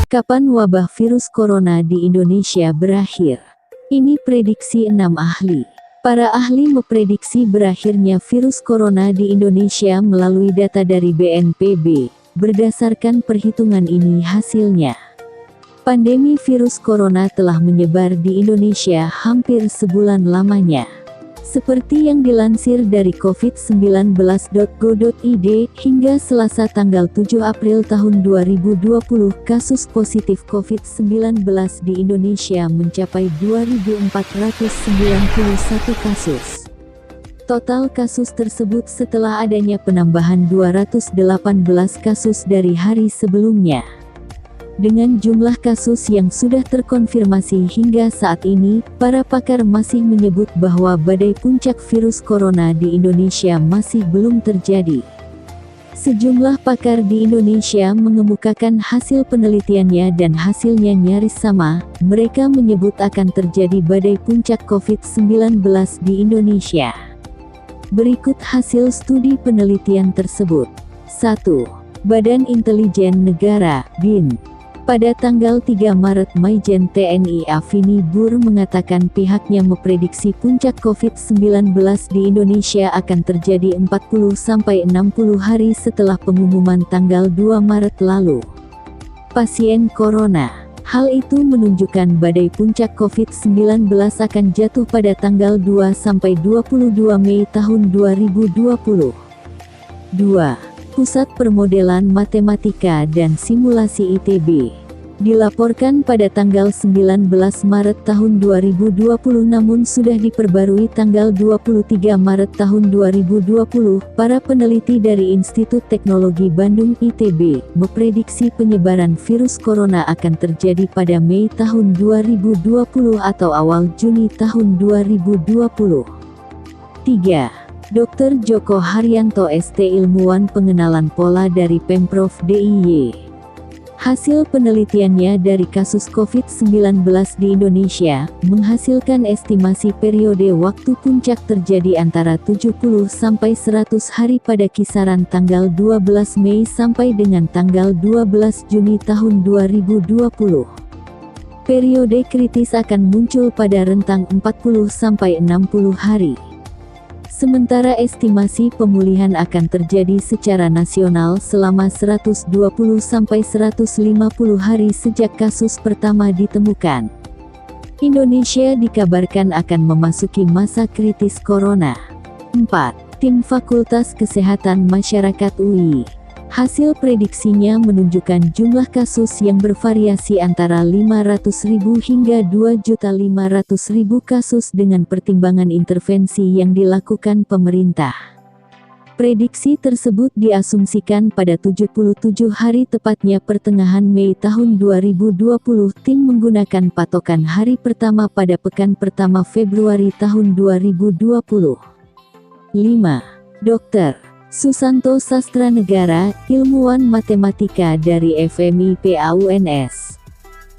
Kapan wabah virus corona di Indonesia berakhir? Ini prediksi 6 ahli. Para ahli memprediksi berakhirnya virus corona di Indonesia melalui data dari BNPB. Berdasarkan perhitungan ini hasilnya, pandemi virus corona telah menyebar di Indonesia hampir sebulan lamanya. Seperti yang dilansir dari covid19.go.id, hingga Selasa tanggal 7 April tahun 2020, kasus positif COVID-19 di Indonesia mencapai 2.491 kasus. Total kasus tersebut setelah adanya penambahan 218 kasus dari hari sebelumnya. Dengan jumlah kasus yang sudah terkonfirmasi hingga saat ini, para pakar masih menyebut bahwa badai puncak virus corona di Indonesia masih belum terjadi. Sejumlah pakar di Indonesia mengemukakan hasil penelitiannya dan hasilnya nyaris sama. Mereka menyebut akan terjadi badai puncak COVID-19 di Indonesia. Berikut hasil studi penelitian tersebut. 1. Badan Intelijen Negara, BIN. Pada tanggal 3 Maret, Maijen TNI Afini Bur mengatakan pihaknya memprediksi puncak COVID-19 di Indonesia akan terjadi 40-60 hari setelah pengumuman tanggal 2 Maret lalu. Pasien corona. Hal itu menunjukkan badai puncak COVID-19 akan jatuh pada tanggal 2-22 Mei tahun 2020. 2. Pusat Permodelan Matematika dan Simulasi ITB dilaporkan pada tanggal 19 Maret tahun 2020 namun sudah diperbarui tanggal 23 Maret tahun 2020. Para peneliti dari Institut Teknologi Bandung ITB memprediksi penyebaran virus corona akan terjadi pada Mei tahun 2020 atau awal Juni tahun 2020. 3. Dr. Joko Haryanto ST, ilmuwan pengenalan pola dari Pemprov DIY. Hasil penelitiannya dari kasus COVID-19 di Indonesia, menghasilkan estimasi periode waktu puncak terjadi antara 70-100 hari pada kisaran tanggal 12 Mei sampai dengan tanggal 12 Juni tahun 2020. Periode kritis akan muncul pada rentang 40-60 hari. Sementara estimasi pemulihan akan terjadi secara nasional selama 120-150 hari sejak kasus pertama ditemukan. Indonesia dikabarkan akan memasuki masa kritis corona. 4. Tim Fakultas Kesehatan Masyarakat UI. Hasil prediksinya menunjukkan jumlah kasus yang bervariasi antara 500.000 hingga 2.500.000 kasus dengan pertimbangan intervensi yang dilakukan pemerintah. Prediksi tersebut diasumsikan pada 77 hari, tepatnya pertengahan Mei tahun 2020. Tim menggunakan patokan hari pertama pada pekan pertama Februari tahun 2020. 5. Dr. Susanto Sastranegara, ilmuwan matematika dari FMIP UNS.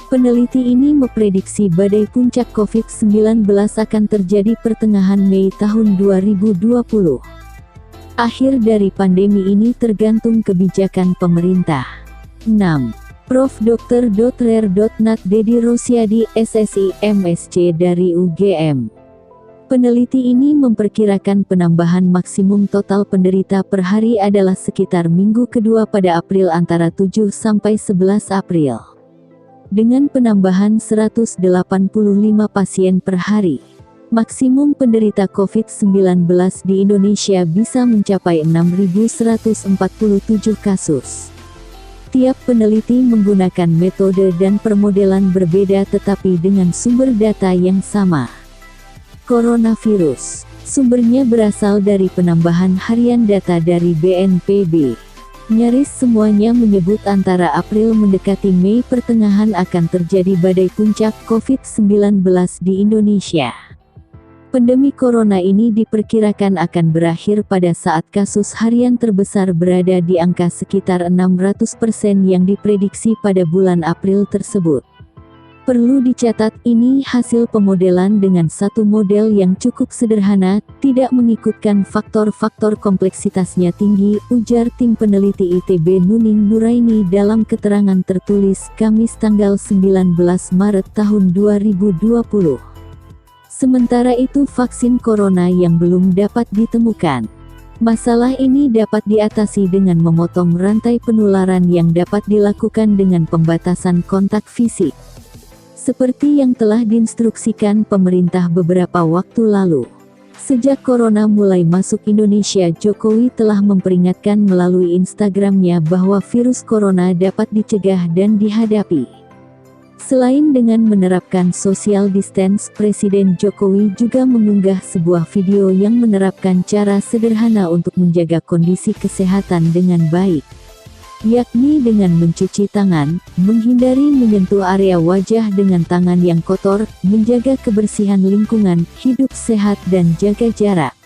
Peneliti ini memprediksi badai puncak COVID-19 akan terjadi pertengahan Mei tahun 2020. Akhir dari pandemi ini tergantung kebijakan pemerintah. 6. Prof. Dr. Dr. Dedi Rosyadi, SSI, MSc dari UGM. Peneliti ini memperkirakan penambahan maksimum total penderita per hari adalah sekitar minggu kedua pada April antara 7-11 April. Dengan penambahan 185 pasien per hari, maksimum penderita COVID-19 di Indonesia bisa mencapai 6.147 kasus. Tiap peneliti menggunakan metode dan permodelan berbeda tetapi dengan sumber data yang sama. Coronavirus. Sumbernya berasal dari penambahan harian data dari BNPB. Nyaris semuanya menyebut antara April mendekati Mei pertengahan akan terjadi badai puncak COVID-19 di Indonesia. Pandemi corona ini diperkirakan akan berakhir pada saat kasus harian terbesar berada di angka sekitar 600% yang diprediksi pada bulan April tersebut. Perlu dicatat, ini hasil pemodelan dengan satu model yang cukup sederhana, tidak mengikutkan faktor-faktor kompleksitasnya tinggi, ujar tim peneliti ITB Nuning Nuraini dalam keterangan tertulis Kamis tanggal 19 Maret tahun 2020. Sementara itu vaksin corona yang belum dapat ditemukan. Masalah ini dapat diatasi dengan memotong rantai penularan yang dapat dilakukan dengan pembatasan kontak fisik. Seperti yang telah diinstruksikan pemerintah beberapa waktu lalu. Sejak corona mulai masuk Indonesia, Jokowi telah memperingatkan melalui Instagramnya bahwa virus corona dapat dicegah dan dihadapi. Selain dengan menerapkan social distance, Presiden Jokowi juga mengunggah sebuah video yang menerapkan cara sederhana untuk menjaga kondisi kesehatan dengan baik, yakni dengan mencuci tangan, menghindari menyentuh area wajah dengan tangan yang kotor, menjaga kebersihan lingkungan, hidup sehat dan jaga jarak.